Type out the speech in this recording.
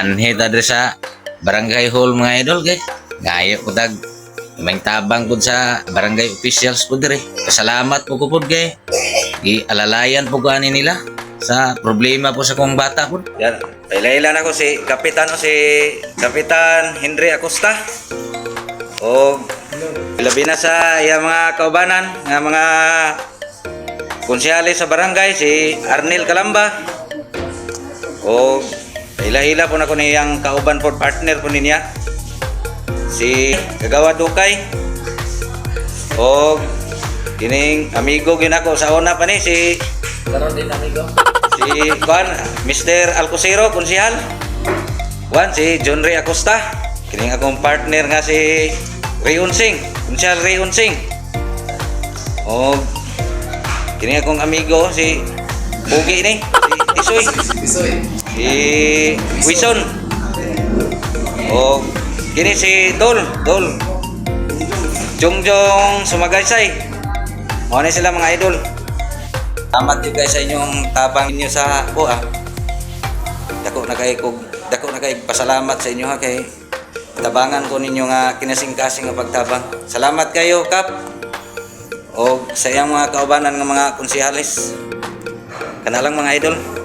manhid adre sa barangay hall mga idol kay ngayo ko dag may tabang pud sa barangay officials pud dire. Pasalamat po ko pud kay ialalayan po ko ani nila sa problema po sa kong bata po. Yan, pailailan ako si Kapitan Henry Acosta. O labi na sa iya mga kaubanan nga mga konsyali sa barangay si Arnel Calamba. O hila-hila po na ko niyang kauban po partner po niya si Kagawad Dukay. O kining amigo gyud ako sa una pa ni si Karon din amigo. si Juan, Mr. Alcosero, konsihal. Juan, si John Ray Acosta. Kining akong partner nga si Ray Unsing, konsihal Ray Unsing. O kining akong amigo si Pugi ni, si Isoy. Si Wison. O kini si Dol. Jongjong Sumagaysay. Mo na sila mga idol. Salamat din guys sa inyong tabang ninyo sa ako Dako na kay pasalamat sa inyo ha kay tabangan ko ninyo nga kinasing-kasing nga pagtabang. Salamat kayo Kap. O sa iyang mga kaubanan nga mga konsihalis. Kana lang mga idol.